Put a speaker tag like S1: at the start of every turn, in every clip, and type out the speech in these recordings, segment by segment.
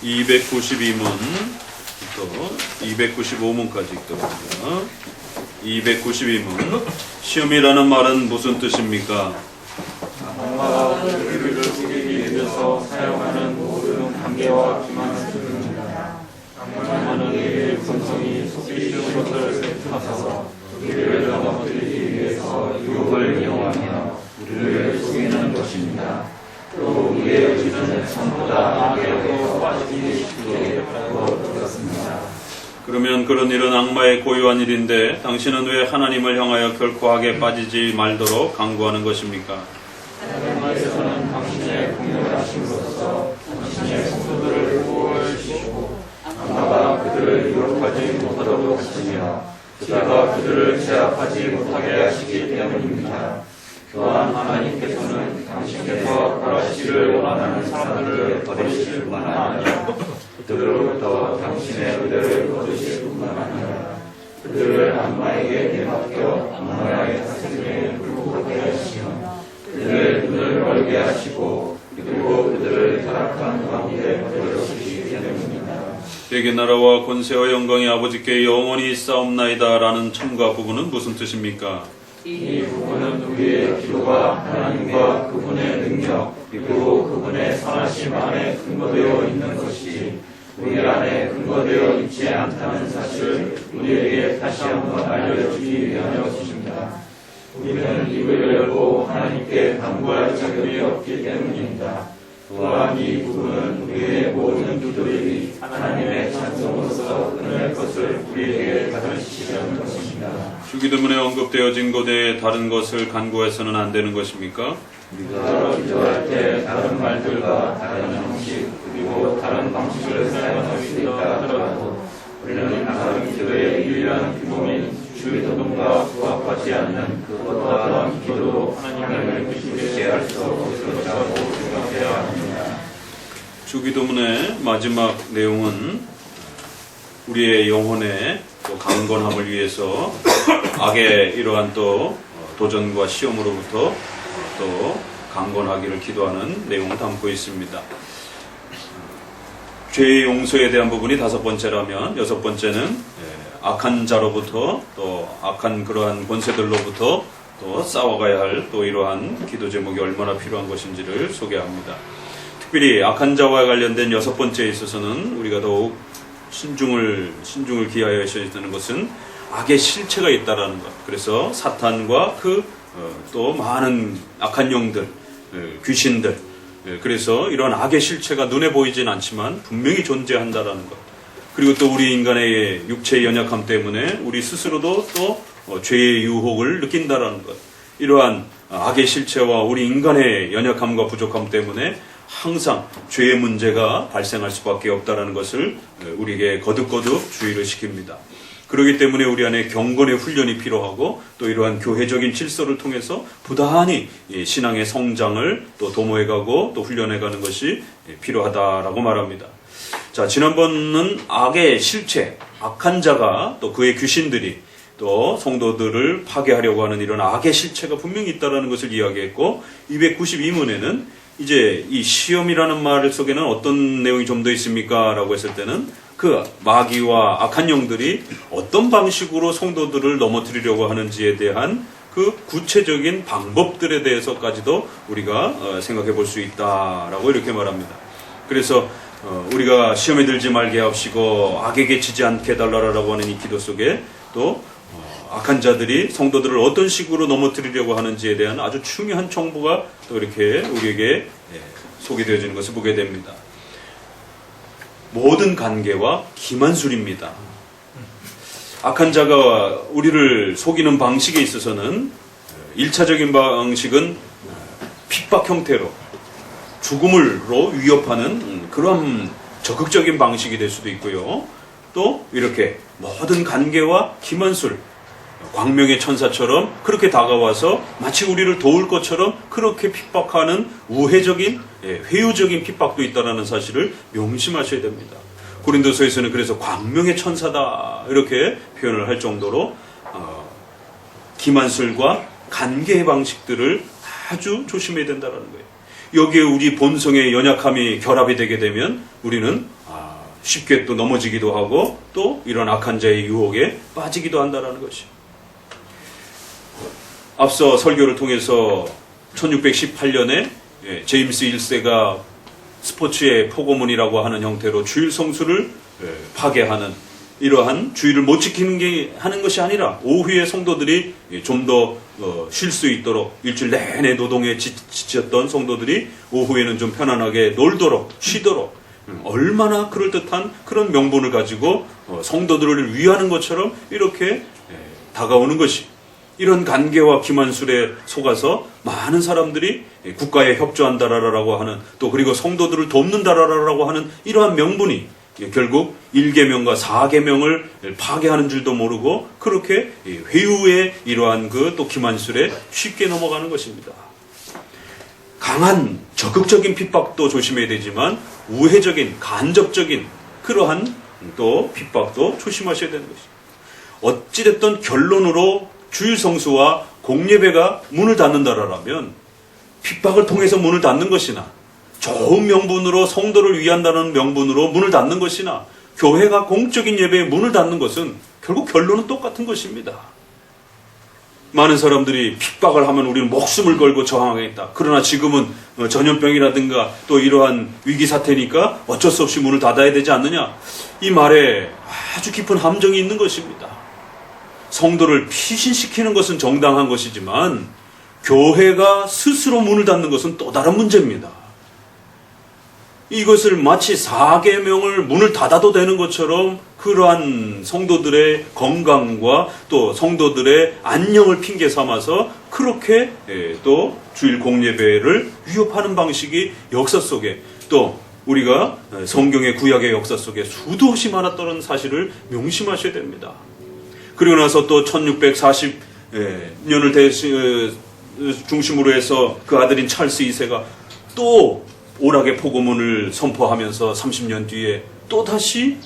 S1: 292문부터 295문까지 있더라고요. 292문. 시험이라는 말은 무슨 뜻입니까?
S2: 악마가 우리를 속이기 위해서 사용하는 모든 관계와 기만을 뜻입니다. 악마는 우리의 본성이 속이는 것을 뜻하서 우리를 넘어뜨리기 위해서 유혹을 이용하며 우리를 속이는 것입니다. 또 우리의 의지는 전부다 악에도 빠지기 쉽게 하고 들었습니다.
S1: 그러면 그런 일은 악마의 고유한 일인데 당신은 왜 하나님을 향하여 결코 악에 빠지지 말도록 강구하는 것입니까?
S2: 하나님께서는 당신의 공명하심으로써 당신의 성도들을 보호해 주시고 악마가 그들을 유혹하지 못하도록 하시며 죄가 그들을 제압하지 못하게 하시기 때문입니다. 또한 하나님께서는 당신께서 벌하시기를 원하는 사람들을 버리실 뿐만 아니라 그들로부터 당신의 의대를 거두실 뿐만 아니라 그들을 악마에게 내맡겨 악마의 사슬에 굴복하게 하시며 그들의 눈을 멀게 하시고 그리고 그들을 타락한 가운데 버려주시기 때문입니다.
S1: 대개 나라와 권세와 영광이 아버지께 영원히 있사옵나이다 라는 첨가 부분은 무슨 뜻입니까?
S2: 이 부분은 우리의 기도가 하나님과 그분의 능력 그리고 그분의 선하심 안에 근거되어 있는 것이 우리 안에 근거되어 있지 않다는 사실을 우리에게 다시 한번 알려주기 위한 것입니다. 우리는 입을 열고 하나님께 간구할 자격이 없기 때문입니다. 또한 이 부분은 우리의 모든 기도들이 하나님의 찬송으로서 끝낼 것을 우리에게 가르치시려는 것입니다.
S1: 주기도문에 언급되어진 곳에 다른 것을 간구해서는 안 되는 것입니까?
S2: 우리가 기도할 때 다른 말들과 다른 형식 그리고 다른 방식을 사용할 수 있다 하더라도 우리는 다른 기도의 유일한 규모인 주기도문과 부합하지 않는 그 어떠한 기도로 하나님을 기쁘시게 할 수 없을 것이라고 생각해야 합니다.
S1: 주기도문의 마지막 내용은 우리의 영혼의 또 강건함을 위해서 악의 이러한 또 도전과 시험으로부터 또 강건하기를 기도하는 내용을 담고 있습니다. 죄의 용서에 대한 부분이 5번째라면 6번째는 악한 자로부터 또 악한 그러한 권세들로부터 또 싸워가야 할 또 이러한 기도 제목이 얼마나 필요한 것인지를 소개합니다. 특별히 악한 자와 관련된 6번째에 있어서는 우리가 더욱 신중을 기하여야 되는 것은 악의 실체가 있다라는 것. 그래서 사탄과 또 많은 악한 영들, 귀신들, 그래서 이런 악의 실체가 눈에 보이진 않지만 분명히 존재한다라는 것. 그리고 또 우리 인간의 육체의 연약함 때문에 우리 스스로도 또 죄의 유혹을 느낀다라는 것. 이러한 악의 실체와 우리 인간의 연약함과 부족함 때문에 항상 죄의 문제가 발생할 수밖에 없다라는 것을 우리에게 거듭거듭 주의를 시킵니다. 그렇기 때문에 우리 안에 경건의 훈련이 필요하고 또 이러한 교회적인 질서를 통해서 부단히 신앙의 성장을 또 도모해가고 또 훈련해가는 것이 필요하다라고 말합니다. 자, 지난번은 악의 실체, 악한 자가 또 그의 귀신들이 또 성도들을 파괴하려고 하는 이런 악의 실체가 분명히 있다는 것을 이야기했고 292문에는 이제 이 시험이라는 말 속에는 어떤 내용이 좀 더 있습니까? 라고 했을 때는 그 마귀와 악한 영들이 어떤 방식으로 성도들을 넘어뜨리려고 하는지에 대한 그 구체적인 방법들에 대해서까지도 우리가 생각해 볼 수 있다라고 이렇게 말합니다. 그래서 우리가 시험에 들지 말게 하옵시고 악에게 지지 않게 달라라고 하는 이 기도 속에 또 악한 자들이 성도들을 어떤 식으로 넘어뜨리려고 하는지에 대한 아주 중요한 정보가 또 이렇게 우리에게 소개되어지는 것을 보게 됩니다. 모든 관계와 기만술입니다. 악한 자가 우리를 속이는 방식에 있어서는 1차적인 방식은 핍박 형태로 죽음으로 위협하는 그런 적극적인 방식이 될 수도 있고요. 또 이렇게 모든 관계와 기만술, 광명의 천사처럼 그렇게 다가와서 마치 우리를 도울 것처럼 그렇게 핍박하는 우회적인 회유적인 핍박도 있다는 사실을 명심하셔야 됩니다. 고린도서에서는 그래서 광명의 천사다 이렇게 표현을 할 정도로 기만술과 관계의 방식들을 아주 조심해야 된다는 거예요. 여기에 우리 본성의 연약함이 결합이 되게 되면 우리는 쉽게 또 넘어지기도 하고 또 이런 악한 자의 유혹에 빠지기도 한다는 것이. 앞서 설교를 통해서 1618년에 제임스 1세가 스포츠의 포고문이라고 하는 형태로 주일 성수를 파괴하는 이러한 주일을 못 지키는 게 하는 것이 아니라 오후에 성도들이 좀 더 쉴 수 있도록 일주일 내내 노동에 지쳤던 성도들이 오후에는 좀 편안하게 놀도록 쉬도록 얼마나 그럴듯한 그런 명분을 가지고 성도들을 위하는 것처럼 이렇게 다가오는 것이, 이런 간계와 기만술에 속아서 많은 사람들이 국가에 협조한다라고 하는, 또 그리고 성도들을 돕는다라고 하는 이러한 명분이 결국 1계명과 4계명을 파괴하는 줄도 모르고 그렇게 회유의 이러한 그 또 기만술에 쉽게 넘어가는 것입니다. 강한 적극적인 핍박도 조심해야 되지만 우회적인 간접적인 그러한 또 핍박도 조심하셔야 되는 것입니다. 어찌됐든 결론으로 주일 성수와 공예배가 문을 닫는다라면 핍박을 통해서 문을 닫는 것이나 좋은 명분으로 성도를 위한다는 명분으로 문을 닫는 것이나 교회가 공적인 예배에 문을 닫는 것은 결국 결론은 똑같은 것입니다. 많은 사람들이 핍박을 하면 우리는 목숨을 걸고 저항하겠다. 그러나 지금은 전염병이라든가 또 이러한 위기 사태니까 어쩔 수 없이 문을 닫아야 되지 않느냐. 이 말에 아주 깊은 함정이 있는 것입니다. 성도를 피신시키는 것은 정당한 것이지만 교회가 스스로 문을 닫는 것은 또 다른 문제입니다. 이것을 마치 4계명을 문을 닫아도 되는 것처럼 그러한 성도들의 건강과 또 성도들의 안녕을 핑계 삼아서 그렇게 또 주일 공예배를 위협하는 방식이 역사 속에, 또 우리가 성경의 구약의 역사 속에 수도 없이 많았다는 사실을 명심하셔야 됩니다. 그리고 나서 또 1640년을 중심으로 해서 그 아들인 찰스 2세가 또 오락의 포고문을 선포하면서 30년 뒤에 또다시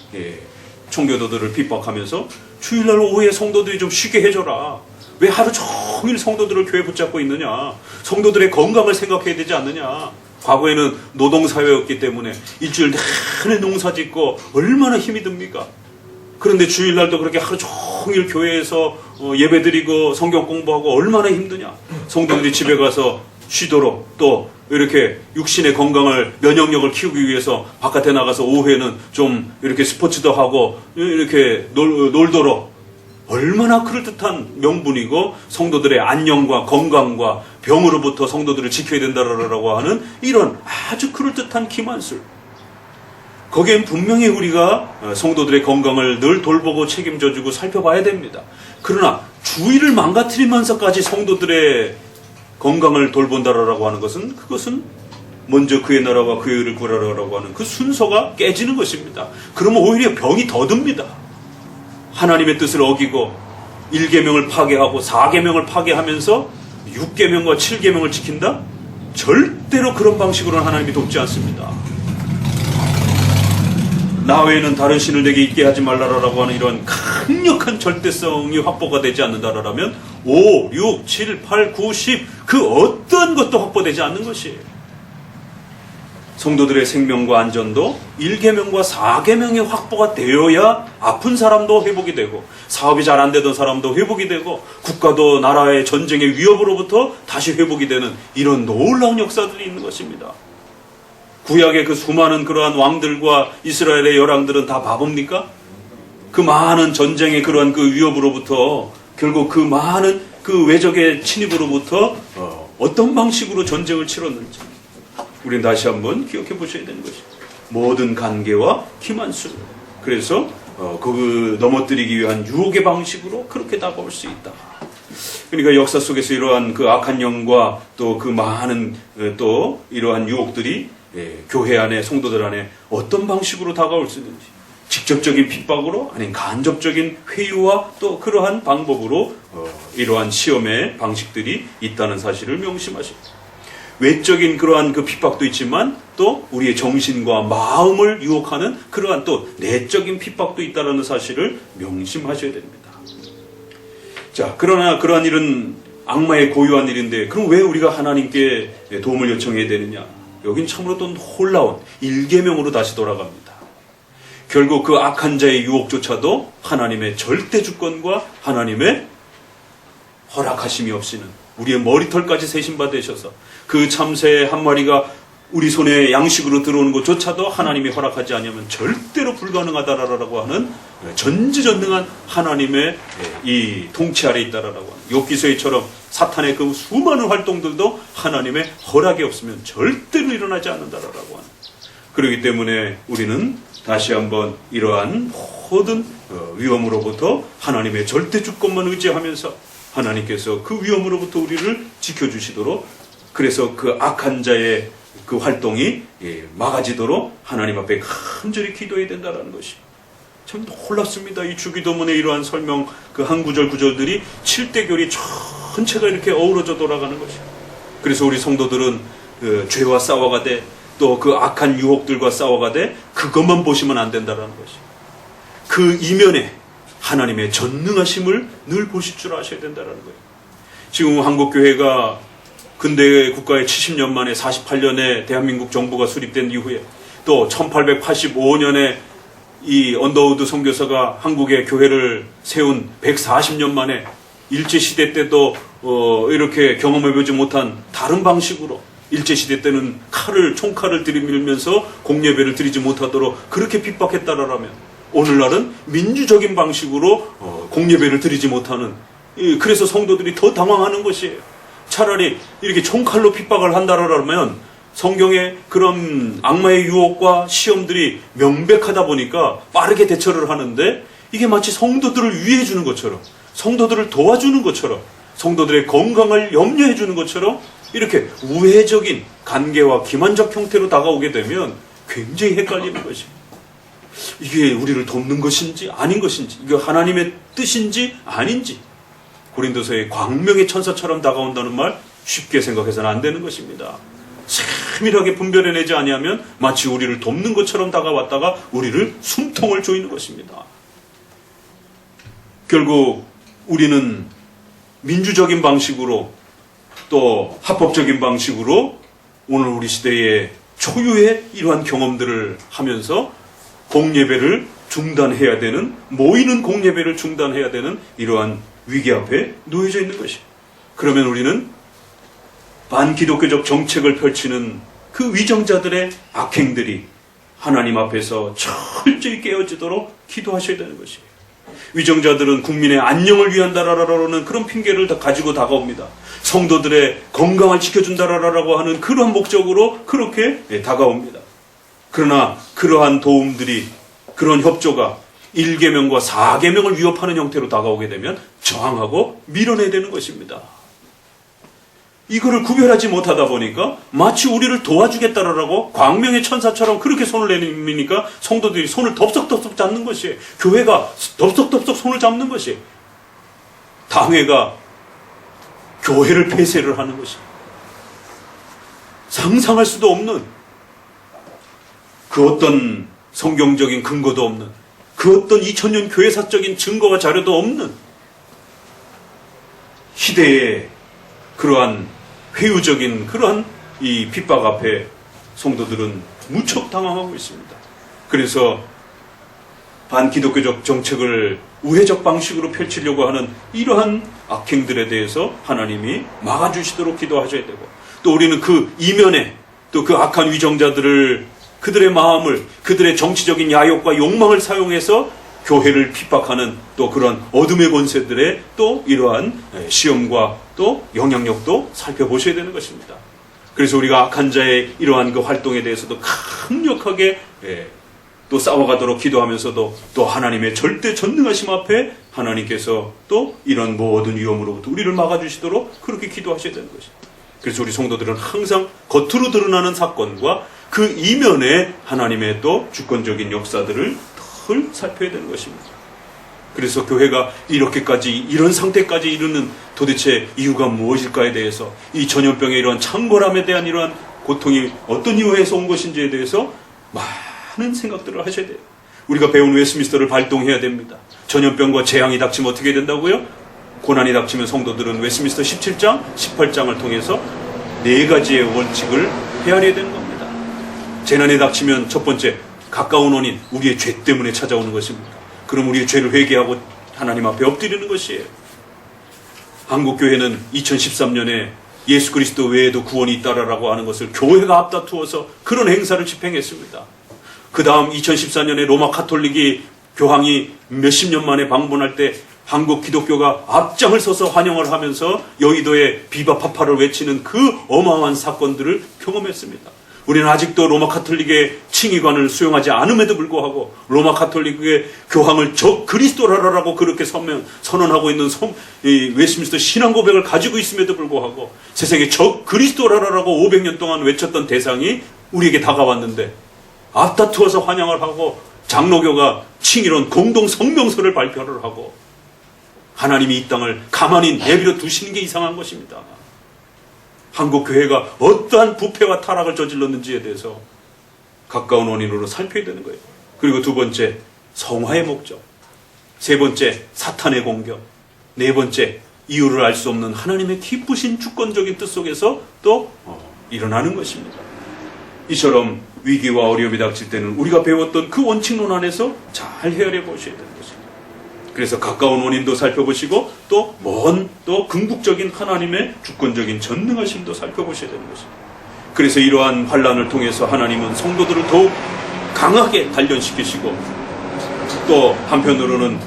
S1: 청교도들을 핍박하면서 주일날 오후에 성도들이 좀 쉬게 해줘라. 왜 하루 종일 성도들을 교회 붙잡고 있느냐. 성도들의 건강을 생각해야 되지 않느냐. 과거에는 노동사회였기 때문에 일주일 내내 농사짓고 얼마나 힘이 듭니까. 그런데 주일날도 그렇게 하루 종일 교회에서 예배드리고 성경 공부하고 얼마나 힘드냐. 성도들이 집에 가서 쉬도록 또 이렇게 육신의 건강을, 면역력을 키우기 위해서 바깥에 나가서 오후에는 좀 이렇게 스포츠도 하고 이렇게 놀도록 얼마나 그럴듯한 명분이고 성도들의 안녕과 건강과 병으로부터 성도들을 지켜야 된다라고 하는 이런 아주 그럴듯한 기만술. 거기엔 분명히 우리가 성도들의 건강을 늘 돌보고 책임져주고 살펴봐야 됩니다. 그러나 주의를 망가뜨리면서까지 성도들의 건강을 돌본다라고 하는 것은, 그것은 먼저 그의 나라와 그의 의를 구하라라고 하는 그 순서가 깨지는 것입니다. 그러면 오히려 병이 더 듭니다. 하나님의 뜻을 어기고 1계명을 파괴하고 4계명을 파괴하면서 6계명과 7계명을 지킨다? 절대로 그런 방식으로는 하나님이 돕지 않습니다. 나 외에는 다른 신을 내게 있게 하지 말라라고 하는 이런 강력한 절대성이 확보가 되지 않는다라면 5, 6, 7, 8, 9, 10 그 어떤 것도 확보되지 않는 것이에요. 성도들의 생명과 안전도 1계명과 4계명이 확보가 되어야 아픈 사람도 회복이 되고 사업이 잘 안 되던 사람도 회복이 되고 국가도 나라의 전쟁의 위협으로부터 다시 회복이 되는 이런 놀라운 역사들이 있는 것입니다. 구약의 그 수많은 그러한 왕들과 이스라엘의 열왕들은 다 바보입니까? 그 많은 전쟁의 그러한 그 위협으로부터 결국 그 많은 그 외적의 침입으로부터 어떤 방식으로 전쟁을 치렀는지 우리는 다시 한번 기억해 보셔야 되는 것입니다. 모든 간계와 기만술. 그래서 그 넘어뜨리기 위한 유혹의 방식으로 그렇게 다가올 수 있다. 그러니까 역사 속에서 이러한 그 악한 영과 또 그 많은 또 이러한 유혹들이 교회 안에 성도들 안에 어떤 방식으로 다가올 수 있는지, 직접적인 핍박으로 아니면 간접적인 회유와 또 그러한 방법으로 이러한 시험의 방식들이 있다는 사실을 명심하십니다. 외적인 그러한 그 핍박도 있지만 또 우리의 정신과 마음을 유혹하는 그러한 또 내적인 핍박도 있다는 사실을 명심하셔야 됩니다. 자, 그러나 그러한 일은 악마의 고유한 일인데 그럼 왜 우리가 하나님께 도움을 요청해야 되느냐? 여긴 참으로 또 놀라운 1계명으로 다시 돌아갑니다. 결국 그 악한 자의 유혹조차도 하나님의 절대 주권과 하나님의 허락하심이 없이는 우리의 머리털까지 세신바 되셔서 그 참새 한 마리가 우리 손에 양식으로 들어오는 것조차도 하나님이 허락하지 않으면 절대로 불가능하다라고 하는 전지전능한 하나님의 이 통치 아래 있다라고 하는 욥기서에처럼 사탄의 그 수많은 활동들도 하나님의 허락이 없으면 절대로 일어나지 않는다라고 하는. 그렇기 때문에 우리는 다시 한번 이러한 모든 위험으로부터 하나님의 절대 주권만 의지하면서 하나님께서 그 위험으로부터 우리를 지켜주시도록, 그래서 그 악한 자의 그 활동이 막아지도록 하나님 앞에 간절히 기도해야 된다는 것이 참 놀랍습니다. 이 주기도문의 이러한 설명 그 한 구절 구절들이 7대 교리 전체가 이렇게 어우러져 돌아가는 것이. 그래서 우리 성도들은 죄와 싸워가되 또 그 악한 유혹들과 싸워가되 그것만 보시면 안 된다는 것이, 그 이면에 하나님의 전능하심을 늘 보실 줄 아셔야 된다는 거예요. 지금 한국교회가 근대 국가의 70년 만에 48년에 대한민국 정부가 수립된 이후에 또 1885년에 이 언더우드 선교사가 한국의 교회를 세운 140년 만에 일제시대 때도 이렇게 경험해보지 못한 다른 방식으로, 일제시대 때는 총칼을 들이밀면서 공예배를 드리지 못하도록 그렇게 핍박했다라면 오늘날은 민주적인 방식으로 공예배를 드리지 못하는, 그래서 성도들이 더 당황하는 것이에요. 차라리 이렇게 총칼로 핍박을 한다라면 성경의 그런 악마의 유혹과 시험들이 명백하다 보니까 빠르게 대처를 하는데, 이게 마치 성도들을 위해 주는 것처럼, 성도들을 도와주는 것처럼, 성도들의 건강을 염려해 주는 것처럼 이렇게 우회적인 관계와 기만적 형태로 다가오게 되면 굉장히 헷갈리는 것입니다. 이게 우리를 돕는 것인지 아닌 것인지, 이게 하나님의 뜻인지 아닌지, 고린도서의 광명의 천사처럼 다가온다는 말 쉽게 생각해서는 안 되는 것입니다. 세밀하게 분별해내지 아니하면 마치 우리를 돕는 것처럼 다가왔다가 우리를 숨통을 조이는 것입니다. 결국 우리는 민주적인 방식으로 또 합법적인 방식으로 오늘 우리 시대의 초유의 이러한 경험들을 하면서 공예배를 중단해야 되는, 모이는 공예배를 중단해야 되는 이러한 위기 앞에 놓여져 있는 것이. 그러면 우리는 반기독교적 정책을 펼치는 그 위정자들의 악행들이 하나님 앞에서 철저히 깨어지도록 기도하셔야 되는 것이에요. 위정자들은 국민의 안녕을 위한다라는 그런 핑계를 다 가지고 다가옵니다. 성도들의 건강을 지켜준다라고 하는 그러한 목적으로 그렇게 다가옵니다. 그러나 그러한 도움들이, 그런 협조가 1계명과 4계명을 위협하는 형태로 다가오게 되면 저항하고 밀어내야 되는 것입니다. 이거를 구별하지 못하다 보니까 마치 우리를 도와주겠다라고 광명의 천사처럼 그렇게 손을 내미니까 성도들이 손을 덥석덥석 잡는 것이에요. 교회가 덥석덥석 손을 잡는 것이에요. 당회가 교회를 폐쇄를 하는 것이에요. 상상할 수도 없는, 그 어떤 성경적인 근거도 없는, 그 어떤 2000년 교회사적인 증거와 자료도 없는 시대의 그러한 회유적인 그러한 이 핍박 앞에 성도들은 무척 당황하고 있습니다. 그래서 반기독교적 정책을 우회적 방식으로 펼치려고 하는 이러한 악행들에 대해서 하나님이 막아주시도록 기도하셔야 되고, 또 우리는 그 이면에 또 그 악한 위정자들을, 그들의 마음을, 그들의 정치적인 야욕과 욕망을 사용해서 교회를 핍박하는 또 그런 어둠의 권세들의 또 이러한 시험과 또 영향력도 살펴보셔야 되는 것입니다. 그래서 우리가 악한 자의 이러한 그 활동에 대해서도 강력하게 또 싸워가도록 기도하면서도 또 하나님의 절대 전능하심 앞에 하나님께서 또 이런 모든 위험으로부터 우리를 막아주시도록 그렇게 기도하셔야 되는 것입니다. 그래서 우리 성도들은 항상 겉으로 드러나는 사건과 그 이면에 하나님의 또 주권적인 역사들을 늘 살펴야 되는 것입니다. 그래서 교회가 이렇게까지, 이런 상태까지 이르는 도대체 이유가 무엇일까에 대해서, 이 전염병의 이러한 창궐함에 대한 이러한 고통이 어떤 이유에서 온 것인지에 대해서 많은 생각들을 하셔야 돼요. 우리가 배운 웨스민스터를 발동해야 됩니다. 전염병과 재앙이 닥치면 어떻게 된다고요? 고난이 닥치면 성도들은 웨스민스터 17장, 18장을 통해서 4가지의 원칙을 헤아려야 되는 겁니다. 재난이 닥치면 첫 번째, 가까운 원인, 우리의 죄 때문에 찾아오는 것입니다. 그럼 우리의 죄를 회개하고 하나님 앞에 엎드리는 것이에요. 한국교회는 2013년에 예수 그리스도 외에도 구원이 있다라고 하는 것을 교회가 앞다투어서 그런 행사를 집행했습니다. 그 다음 2014년에 로마 카톨릭이 교황이 몇십 년 만에 방문할 때 한국 기독교가 앞장을 서서 환영을 하면서 여의도에 비바파파를 외치는 그 어마어마한 사건들을 경험했습니다. 우리는 아직도 로마 카톨릭의 칭의관을 수용하지 않음에도 불구하고 로마 카톨릭의 교황을 적 그리스도라라고 그렇게 선언하고 있는 웨스트민스터 신앙 고백을 가지고 있음에도 불구하고 세상에 적 그리스도라라고 500년 동안 외쳤던 대상이 우리에게 다가왔는데 앞다투어서 환영을 하고 장로교가 칭의론 공동 성명서를 발표를 하고 하나님이 이 땅을 가만히 내버려 두시는 게 이상한 것입니다. 한국 교회가 어떠한 부패와 타락을 저질렀는지에 대해서 가까운 원인으로 살펴야 되는 거예요. 그리고 두 번째, 성화의 목적. 세 번째, 사탄의 공격. 네 번째, 이유를 알 수 없는 하나님의 기쁘신 주권적인 뜻 속에서 또 일어나는 것입니다. 이처럼 위기와 어려움이 닥칠 때는 우리가 배웠던 그 원칙론 안에서 잘 헤아려 보셔야 되는 것입니다. 그래서 가까운 원인도 살펴보시고 또 먼 또 궁극적인 하나님의 주권적인 전능하심도 살펴보셔야 되는 것입니다. 그래서 이러한 환난을 통해서 하나님은 성도들을 더욱 강하게 단련시키시고 또 한편으로는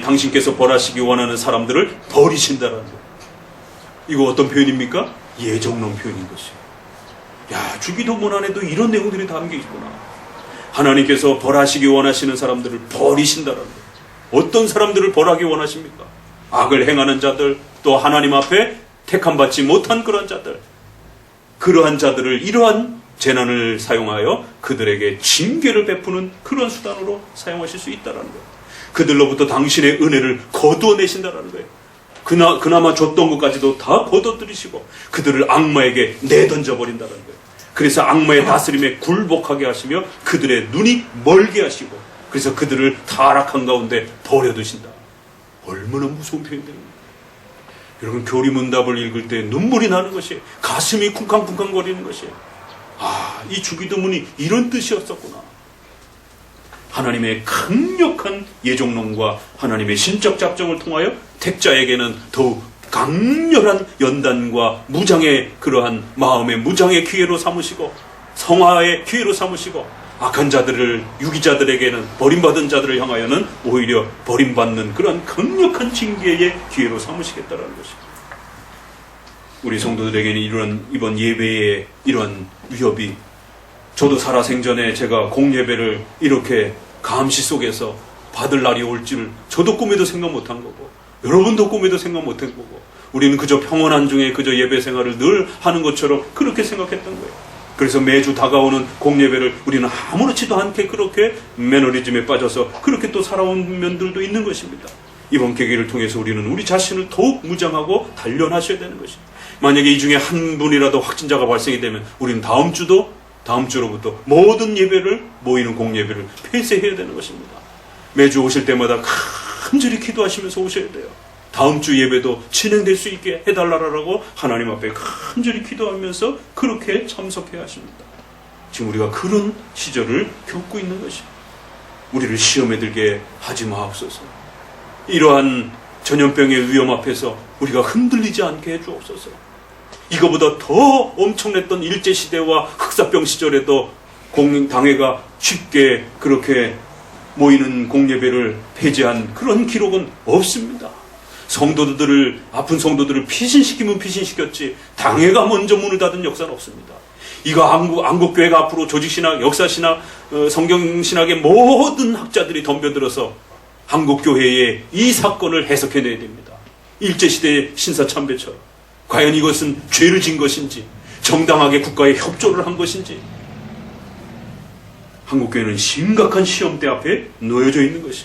S1: 당신께서 벌하시기 원하는 사람들을 버리신다라는 거예요. 이거 어떤 표현입니까? 예정론 표현인 것이에요. 야, 주기도문 안에도 이런 내용들이 담겨 있구나. 하나님께서 벌하시기 원하시는 사람들을 버리신다라는 거예요. 어떤 사람들을 벌하기 원하십니까? 악을 행하는 자들, 또 하나님 앞에 택함받지 못한 그런 자들, 그러한 자들을 이러한 재난을 사용하여 그들에게 징계를 베푸는 그런 수단으로 사용하실 수 있다는 거예요. 그들로부터 당신의 은혜를 거두어내신다는 거예요. 그나마 줬던 것까지도 다 거둬들이시고 그들을 악마에게 내던져버린다는 거예요. 그래서 악마의 다스림에 굴복하게 하시며 그들의 눈이 멀게 하시고 그래서 그들을 타락한 가운데 버려두신다. 얼마나 무서운 표현입니까? 여러분, 교리문답을 읽을 때 눈물이 나는 것이에요. 가슴이 쿵쾅쿵쾅거리는 것이에요. 아, 이 주기도문이 이런 뜻이었었구나. 하나님의 강력한 예정론과 하나님의 신적 작정을 통하여 택자에게는 더욱 강렬한 연단과 무장의 그러한 마음의 무장의 기회로 삼으시고 성화의 기회로 삼으시고 악한 자들을 유기자들에게는 버림받은 자들을 향하여는 오히려 버림받는 그러한 강력한 징계의 기회로 삼으시겠다라는 것입니다. 우리 성도들에게는 이번 예배의 이런 위협이 저도 살아생전에 제가 공예배를 이렇게 감시 속에서 받을 날이 올지를 저도 꿈에도 생각 못한 거고 여러분도 꿈에도 생각 못한 거고 우리는 그저 평온한 중에 그저 예배 생활을 늘 하는 것처럼 그렇게 생각했던 거예요. 그래서 매주 다가오는 공예배를 우리는 아무렇지도 않게 그렇게 매너리즘에 빠져서 그렇게 또 살아온 면들도 있는 것입니다. 이번 계기를 통해서 우리는 우리 자신을 더욱 무장하고 단련하셔야 되는 것입니다. 만약에 이 중에 한 분이라도 확진자가 발생이 되면 우리는 다음 주로부터 모든 예배를 모이는 공예배를 폐쇄해야 되는 것입니다. 매주 오실 때마다 간절히 기도하시면서 오셔야 돼요. 다음 주 예배도 진행될 수 있게 해달라고 하나님 앞에 간절히 기도하면서 그렇게 참석해야 하십니다. 지금 우리가 그런 시절을 겪고 있는 것입니다. 우리를 시험에 들게 하지 마옵소서. 이러한 전염병의 위험 앞에서 우리가 흔들리지 않게 해주옵소서. 이거보다 더 엄청났던 일제시대와 흑사병 시절에도 당회가 쉽게 그렇게 모이는 공예배를 폐지한 그런 기록은 없습니다. 아픈 성도들을 피신시키면 피신시켰지 당회가 먼저 문을 닫은 역사는 없습니다. 이거 한국교회가 앞으로 조직신학, 역사신학, 성경신학의 모든 학자들이 덤벼들어서 한국교회의 이 사건을 해석해내야 됩니다. 일제시대의 신사참배처럼 과연 이것은 죄를 진 것인지 정당하게 국가에 협조를 한 것인지 한국교회는 심각한 시험대 앞에 놓여져 있는 것이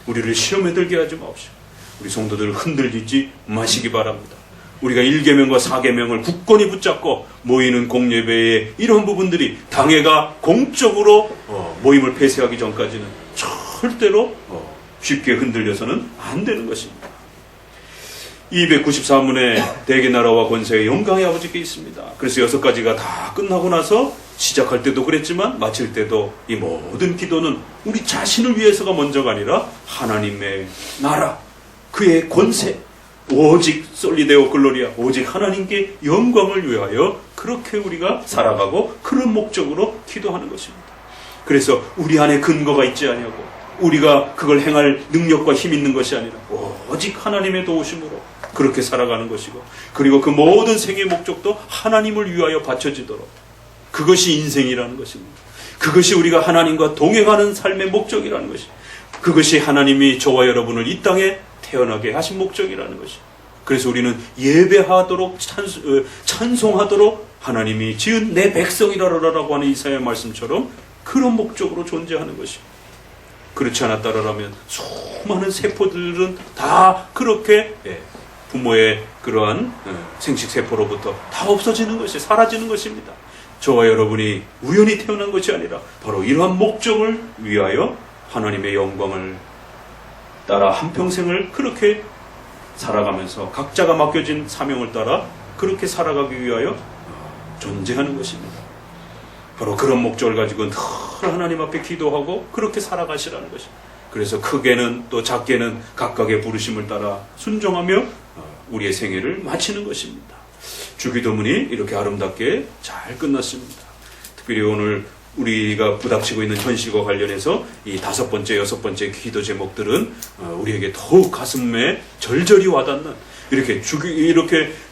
S1: 우리를 시험에 들게 하지 마옵시오. 우리 성도들을 흔들리지 마시기 바랍니다. 우리가 1계명과 4계명을 굳건히 붙잡고 모이는 공예배의 이런 부분들이 당회가 공적으로 모임을 폐쇄하기 전까지는 절대로 쉽게 흔들려서는 안 되는 것입니다. 294문에 대개 나라와 권세의 영광의 아버지께 있습니다. 그래서 6가지가 다 끝나고 나서 시작할 때도 그랬지만 마칠 때도 이 모든 기도는 우리 자신을 위해서가 먼저가 아니라 하나님의 나라, 그의 권세, 오직 솔리데오 글로리아, 오직 하나님께 영광을 위하여 그렇게 우리가 살아가고 그런 목적으로 기도하는 것입니다. 그래서 우리 안에 근거가 있지 아니하고 우리가 그걸 행할 능력과 힘 있는 것이 아니라 오직 하나님의 도우심으로 그렇게 살아가는 것이고, 그리고 그 모든 생의 목적도 하나님을 위하여 바쳐지도록, 그것이 인생이라는 것입니다. 그것이 우리가 하나님과 동행하는 삶의 목적이라는 것이, 그것이 하나님이 저와 여러분을 이 땅에 태어나게 하신 목적이라는 것이. 그래서 우리는 예배하도록 찬송하도록 하나님이 지은 내 백성이라라고 하는 이사야의 말씀처럼 그런 목적으로 존재하는 것입니다. 그렇지 않았다라면 수많은 세포들은 다 그렇게 부모의 그러한 생식세포로부터 다 없어지는 것이, 사라지는 것입니다. 저와 여러분이 우연히 태어난 것이 아니라 바로 이러한 목적을 위하여 하나님의 영광을 따라 한평생을 그렇게 살아가면서 각자가 맡겨진 사명을 따라 그렇게 살아가기 위하여 존재하는 것입니다. 바로 그런 목적을 가지고 늘 하나님 앞에 기도하고 그렇게 살아가시라는 것입니다. 그래서 크게는 또 작게는 각각의 부르심을 따라 순종하며 우리의 생애를 마치는 것입니다. 주기도문이 이렇게 아름답게 잘 끝났습니다. 특별히 오늘 우리가 부닥치고 있는 현실과 관련해서 이 5번째, 6번째 기도 제목들은 우리에게 더욱 가슴에 절절히 와닿는, 이렇게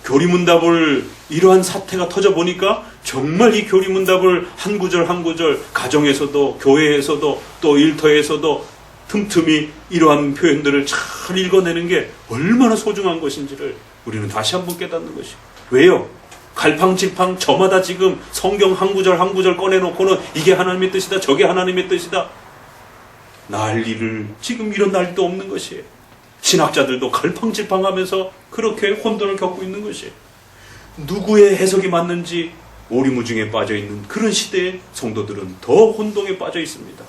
S1: 교리문답을 이러한 사태가 터져 보니까 정말 이 교리문답을 한 구절 한 구절 가정에서도 교회에서도 또 일터에서도 틈틈이 이러한 표현들을 잘 읽어내는 게 얼마나 소중한 것인지를 우리는 다시 한번 깨닫는 것이에요. 왜요? 갈팡질팡 저마다 지금 성경 한 구절 한 구절 꺼내놓고는 이게 하나님의 뜻이다, 저게 하나님의 뜻이다, 난리를, 지금 이런 날도 없는 것이에요. 신학자들도 갈팡질팡하면서 그렇게 혼돈을 겪고 있는 것이에요. 누구의 해석이 맞는지 오리무중에 빠져있는 그런 시대의 성도들은 더 혼동에 빠져 있습니다.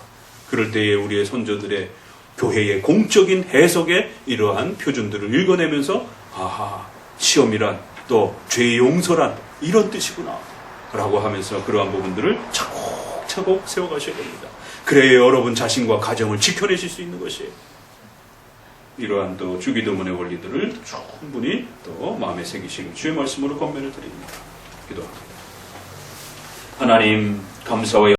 S1: 그럴 때에 우리의 선조들의 교회의 공적인 해석의 이러한 표준들을 읽어내면서 아하, 시험이란 또 죄의 용서란 이런 뜻이구나 라고 하면서 그러한 부분들을 차곡차곡 세워가셔야 됩니다. 그래야 여러분 자신과 가정을 지켜내실 수 있는 것이에요. 이러한 또 주기도문의 원리들을 충분히 또 마음에 새기시길 주의 말씀으로 권면을 드립니다. 기도합니다. 하나님, 감사와